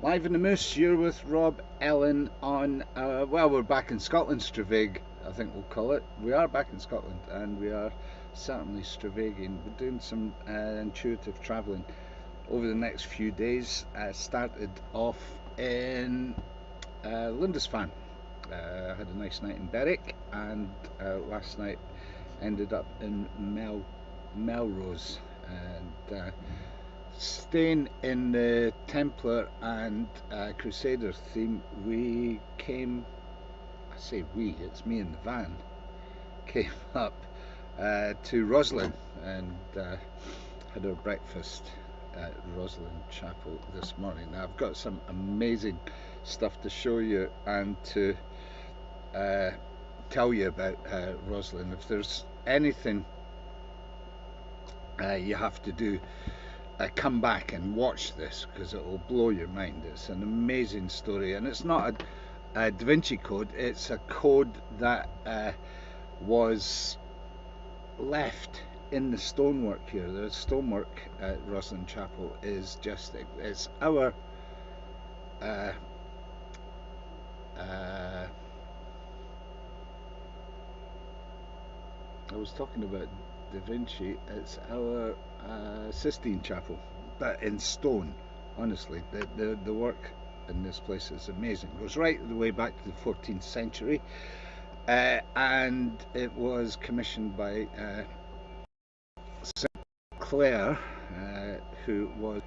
Live in the Moose, you're with Rob, Ellen on, well, we're back in Scotland, Stravig, I think we'll call it. We are back in Scotland, and we are certainly Stravagian. We're doing some intuitive travelling over the next few days. Started off in Lindisfarne. Had a nice night in Berwick, and last night ended up in Melrose, and staying in the Templar and Crusader theme. We came, I say we, it's me in the van, came up to Roslin and had our breakfast at Roslin Chapel this morning. Now I've got some amazing stuff to show you and to tell you about Roslin. If there's anything you have to do, come back and watch this, because it will blow your mind. It's an amazing story, and it's not a Da Vinci Code, it's a code that was left in the stonework here. The stonework at Roslin Chapel is just, it's our I was talking about Da Vinci, it's our Sistine Chapel, but in stone. Honestly, the work in this place is amazing. It goes right the way back to the 14th century, and it was commissioned by St. Clair, who was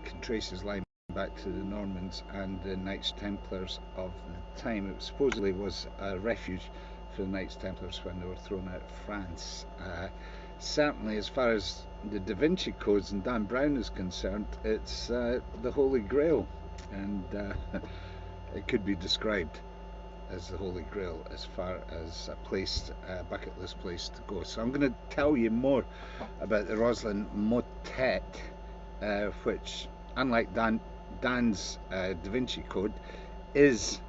can trace his line back to the Normans and the Knights Templars of the time. It supposedly was a refuge for the Knights Templars when they were thrown out of France. Certainly, as far as the Da Vinci Codes and Dan Brown is concerned, it's the Holy Grail, and it could be described as the Holy Grail as far as a place, bucket list place to go. So I'm going to tell you more about the Roslin Motet, which, unlike Dan's Da Vinci Code, is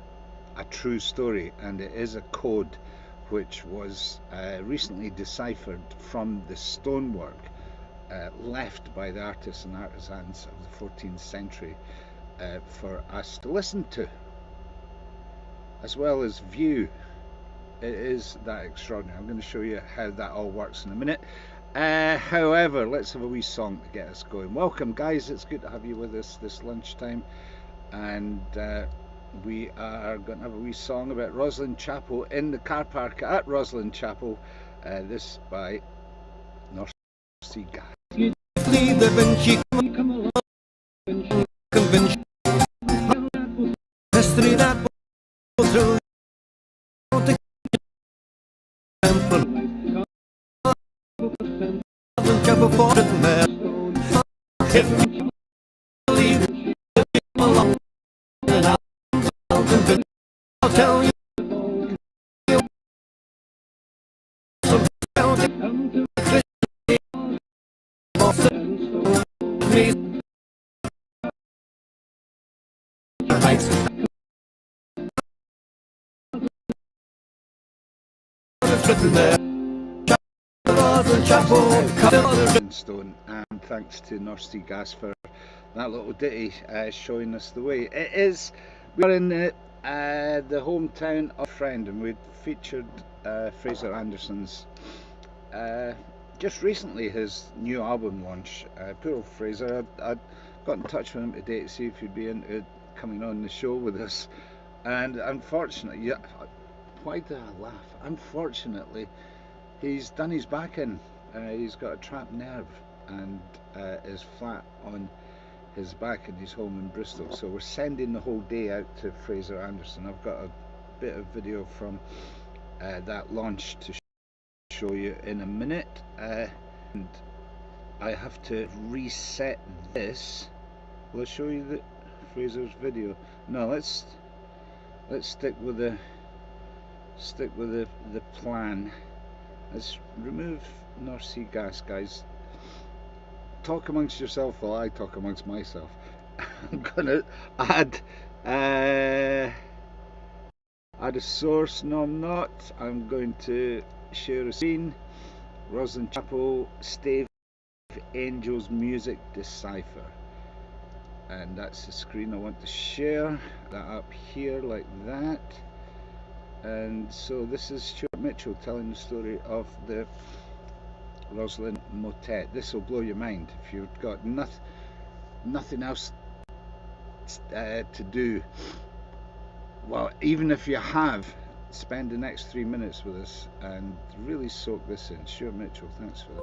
a true story, and it is a code which was recently deciphered from the stonework left by the artists and artisans of the 14th century for us to listen to, as well as view. It is that extraordinary. I'm going to show you how that all works in a minute. However, let's have a wee song to get us going. Welcome, guys, it's good to have you with us this lunchtime, and we are going to have a wee song about Roslin Chapel in the car park at Roslin Chapel. This by North Sea Gas. I'll tell you. Stone, and thanks to North Sea Gas for that little ditty showing us the way. We are in the hometown of a friend, and we featured Fraser Anderson's just recently his new album launch. Poor old Fraser, I got in touch with him today to see if he'd be into coming on the show with us, and unfortunately, yeah, why did I laugh? Unfortunately, he's done his back in. He's got a trapped nerve and is flat on his back in his home in Bristol. So we're sending the whole day out to Fraser Anderson. I've got a bit of video from that launch to show you in a minute, and I have to reset this. Will I show you the Fraser's video? No, let's stick with the plan. Let's remove North Sea Gas, guys. Talk amongst yourself while I talk amongst myself. I'm gonna add a source. No, I'm not. I'm going to share a scene. Roslin Chapel, Stave Angels Music Decipher. And that's the screen I want to share. That up here like that. And so this is Stuart Mitchell telling the story of the Roslin Motet. This will blow your mind if you've got nothing else to do. Well, even if you have, spend the next 3 minutes with us and really soak this in. Stuart Mitchell, thanks for this.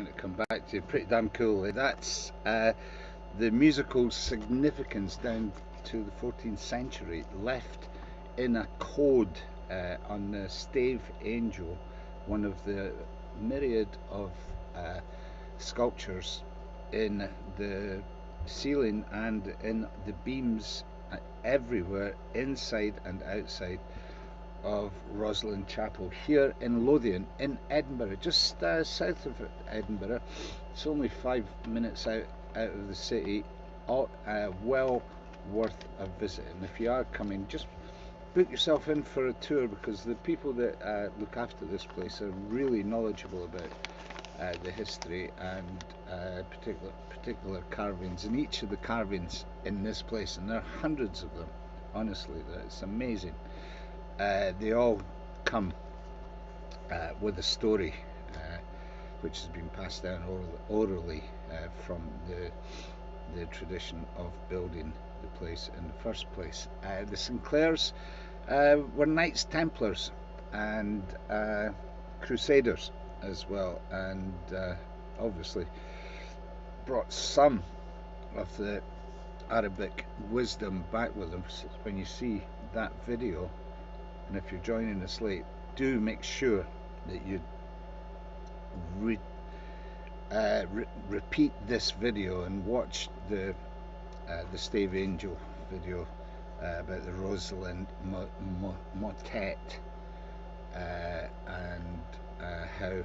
trying to come back to. Pretty damn cool. That's the musical significance down to the 14th century, left in a code on the stave angel, one of the myriad of sculptures in the ceiling and in the beams everywhere, inside and outside of Roslin Chapel here in Lothian in Edinburgh, just south of Edinburgh. It's only 5 minutes out of the city. Well worth a visit, and if you are coming, just book yourself in for a tour, because the people that look after this place are really knowledgeable about the history and particular carvings, and each of the carvings in this place, and there are hundreds of them, honestly, it's amazing. They all come with a story which has been passed down orally from the tradition of building the place in the first place. The Sinclairs were Knights Templars and Crusaders as well, and obviously brought some of the Arabic wisdom back with them. So when you see that video, and if you're joining us late, do make sure that you repeat this video and watch the Stave Angel video about the Roslin Motet and how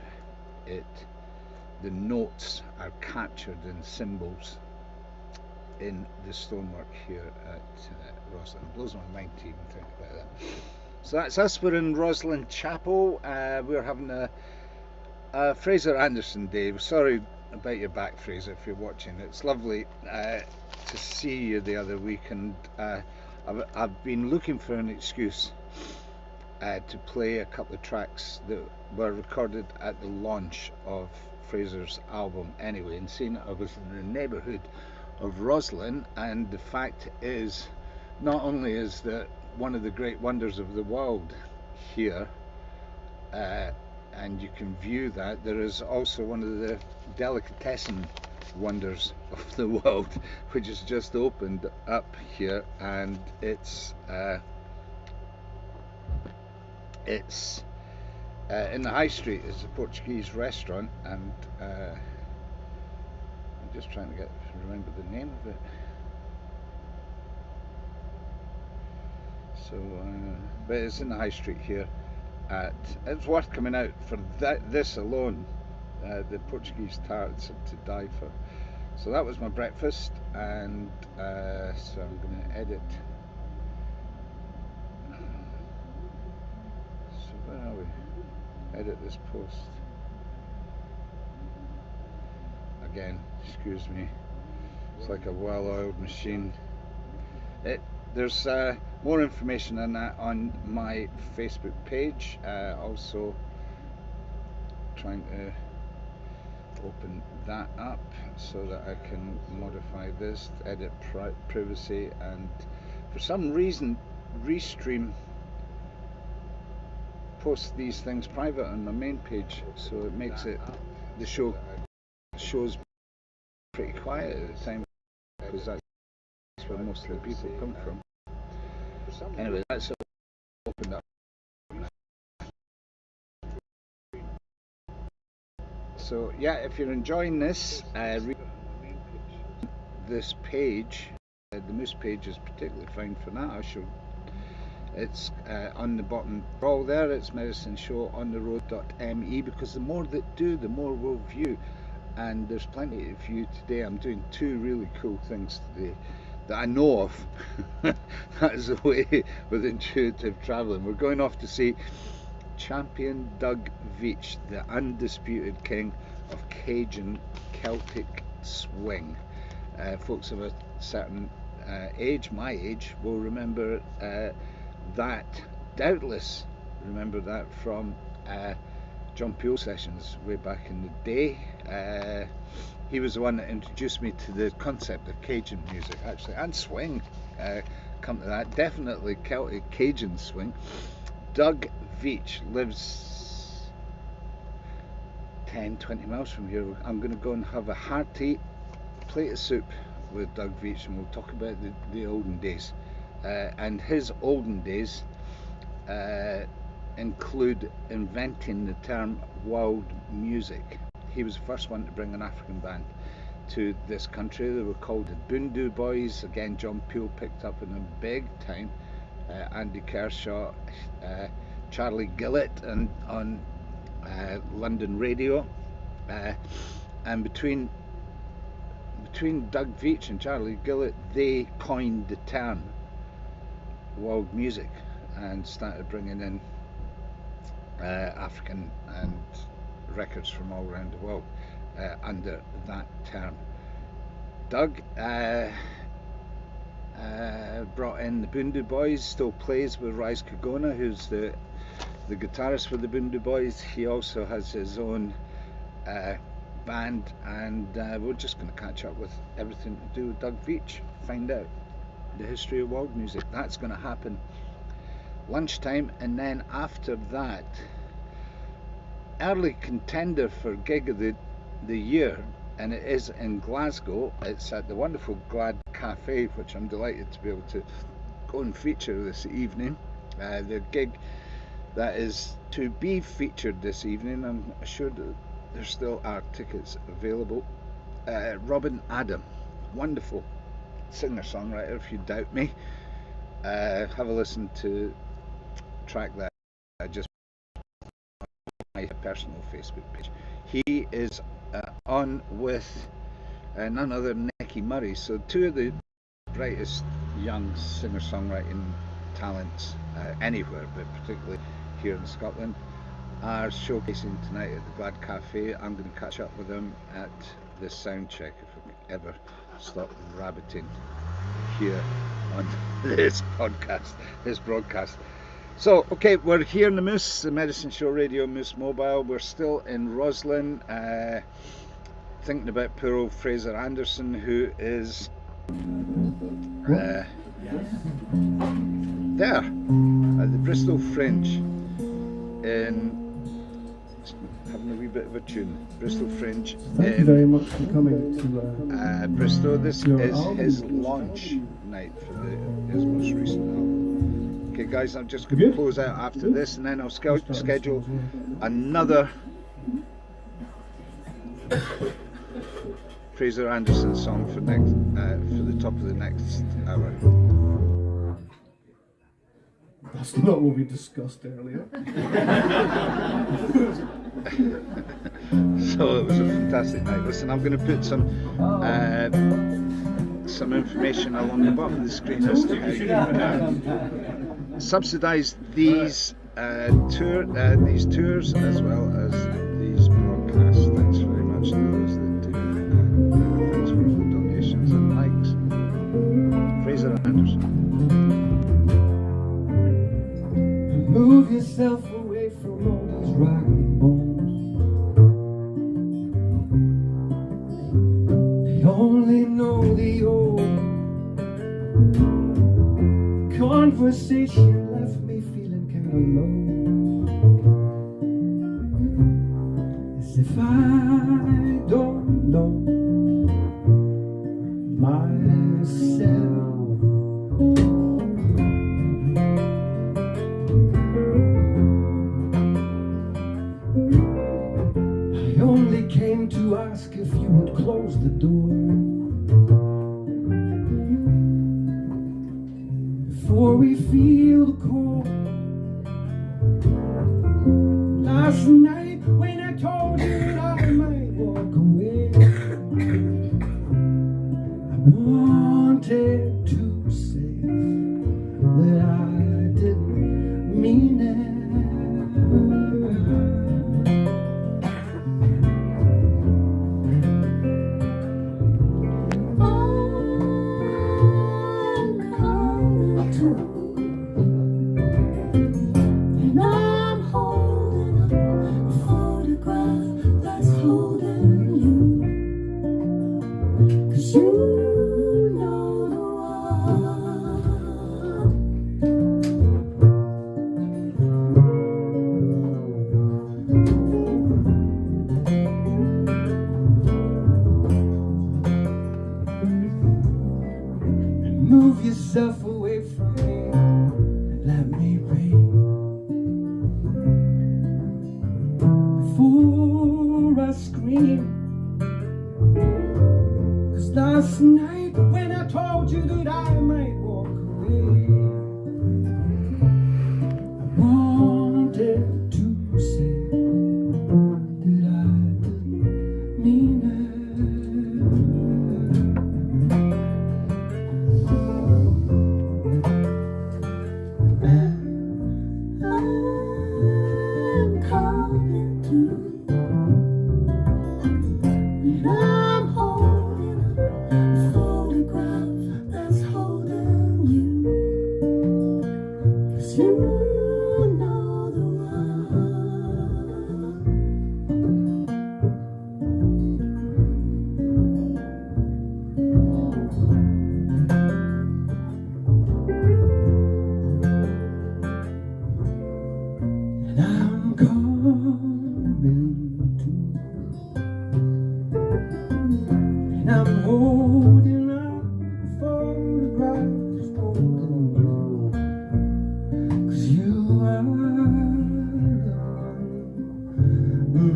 the notes are captured in symbols in the stonework here at Roslin. It blows my mind to even think about that. So that's us. We're in Roslin Chapel. We're having a Fraser Anderson day. Sorry about your back, Fraser, if you're watching. It's lovely to see you the other week, and I've been looking for an excuse to play a couple of tracks that were recorded at the launch of Fraser's album anyway, and seeing I was in the neighbourhood of Roslin, and the fact is, not only is that one of the great wonders of the world here, and you can view that, there is also one of the delicatessen wonders of the world, which has just opened up here, and it's in the high street. It's a Portuguese restaurant, and I'm just trying to remember the name of it. So, but it's in the high street here. It's worth coming out for this alone. The Portuguese tarts are to die for. So that was my breakfast, and so I'm going to edit. So where are we? Edit this post. Again, excuse me. It's like a well-oiled machine. There's more information on that on my Facebook page. Also trying to open that up so that I can modify this, edit privacy, and for some reason Restream posts these things private on my main page, so it makes it the show's pretty quiet at the time, because that's where most of the people come from. Anyway, that's opened up. So yeah, if you're enjoying this, this page, the Moose page is particularly fine for that. It's on the bottom roll there. It's Medicine Show on the road.me, because the more that do, the more we'll view, and there's plenty to view today. I'm doing two really cool things today that I know of. That is the way with intuitive travelling. We're going off to see Champion Doug Veitch, the undisputed king of Cajun Celtic swing. Folks of a certain age, my age, will remember that, doubtless remember that from John Peel sessions way back in the day. He was the one that introduced me to the concept of Cajun music, actually, and swing. Come to that, definitely Celtic Cajun swing. Doug Veitch lives 10-20 miles from here. I'm going to go and have a hearty plate of soup with Doug Veitch, and we'll talk about the olden days. And his olden days include inventing the term world music. He was the first one to bring an African band to this country. They were called the Boondoo Boys. Again, John Peel picked up in them big time. Andy Kershaw, Charlie Gillett, and on London radio. And between Doug Veitch and Charlie Gillett, they coined the term world music and started bringing in African and records from all around the world under that term. Doug brought in the Boondoo Boys, still plays with Rise Kagona, who's the guitarist for the Boondoo Boys. He also has his own band, and we're just going to catch up with everything to do with Doug Veitch, find out the history of world music. That's going to happen lunchtime, and then after that, early contender for gig of the year, and it is in Glasgow. It's at the wonderful Glad Cafe, which I'm delighted to be able to go and feature this evening. The gig that is to be featured this evening, I'm sure that there still are tickets available. Robin Adam, wonderful singer-songwriter, if you doubt me. Have a listen to track that just my personal Facebook page. He is on with none other than Nicky Murray. So two of the brightest young singer-songwriting talents anywhere, but particularly here in Scotland, are showcasing tonight at the Glad Cafe. I'm going to catch up with them at the sound check if I ever stop rabbiting here on this broadcast. So, okay, we're here in the Moose, the Medicine Show Radio Moose Mobile. We're still in Roslyn, thinking about poor old Fraser Anderson, who is there at the Bristol Fringe, in having a wee bit of a tune. Bristol Fringe. Thank you very much for coming to Bristol. This is his launch night for his most recent album. Okay, guys, I'm just going to close out after this, and then I'll schedule another Fraser Anderson song for the top of the next hour. That's not what we discussed earlier. So it was a fantastic night. Listen, I'm going to put some information along the bottom of the screen as to how you can subsidise these tours as well as these broadcasts. Thanks very much to those that do, and thanks for all the donations and likes. Fraser Anderson. Move yourself away from all these rocking bones. They only know the old conversation left me feeling kind of low, as if I don't know myself. Came to ask if you would close the door before we feel the cold. Last night when I told you that I might walk away, I wanted to say that I didn't mean it. Remove yourself away from me and let me be. Before I scream, 'cause last night when I told you that I might walk away, I wanted to say that I didn't mean it. I'm coming to, and I'm holding up a photograph that's holding you, 'cause you know the and I'm coming to, and I'm holding up the photographs holding you, 'cause you are the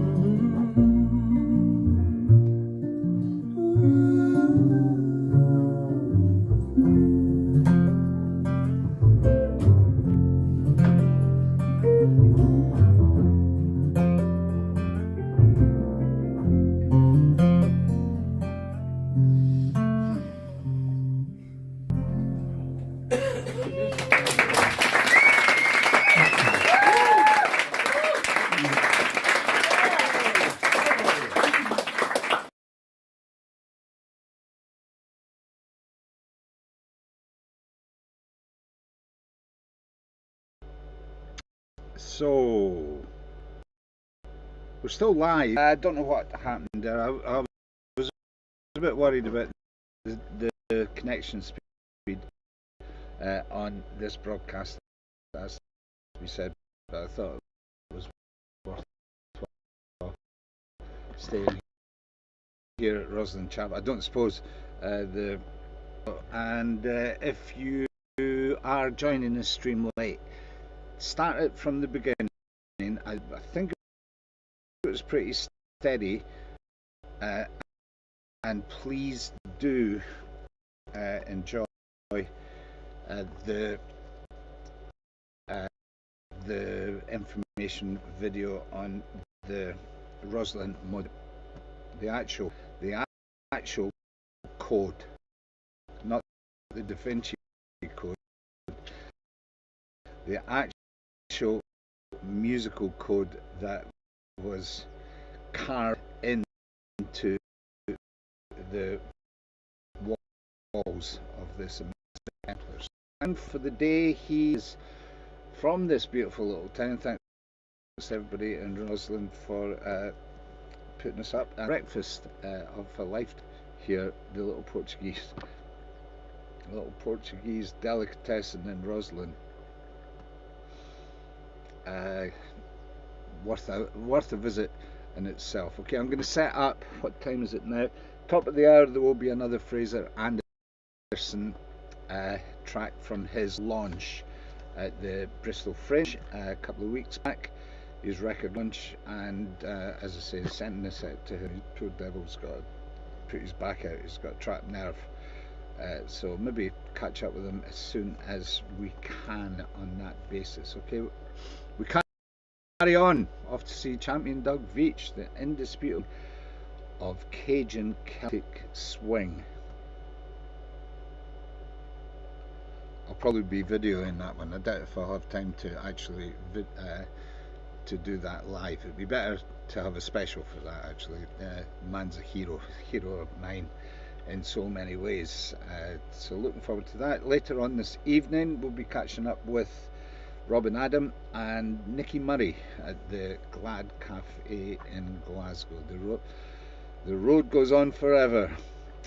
So we're still live. I don't know what happened there. I was a bit worried about the connection speed on this broadcast, as we said, but I thought it was worthwhile staying here at Roslin Chapel. I don't suppose if you are joining the stream late, start it from the beginning. I think it was pretty steady, and please do enjoy the information video on the Roslin Motet, the actual code, not the Da Vinci code, the actual musical code that was carved into the walls of this exemplar. And for the day, he's from this beautiful little town. Thanks everybody in Roslin for putting us up. A breakfast of a life here, the little Portuguese delicatessen in Roslin. Worth a visit in itself. Okay, I'm going to set up. What time is it now? Top of the hour. There will be another Fraser Anderson track from his launch at the Bristol Fringe a couple of weeks back. His record launch, and as I say, sending this out to him. Poor devil's got to put his back out. He's got a trapped nerve. So maybe catch up with him as soon as we can on that basis. Okay, we carry on off to see champion Doug Veitch, the indisputable of Cajun Celtic swing. I'll probably be videoing that one. I doubt if I'll have time to actually to do that live. It'd be better to have a special for that, actually. Man's a hero of mine in so many ways. So looking forward to that. Later on this evening, we'll be catching up with Robin Adam and Nicky Murray at the Glad Cafe in Glasgow. The road goes on forever,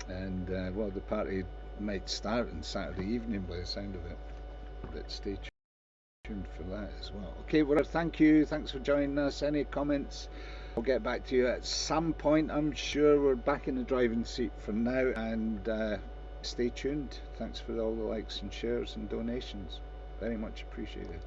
and well, the party might start on Saturday evening by the sound of it. But stay tuned for that as well. Okay, well, thanks for joining us. Any comments, I'll get back to you at some point. I'm sure we're back in the driving seat for now, and stay tuned. Thanks for all the likes and shares and donations. Very much appreciated.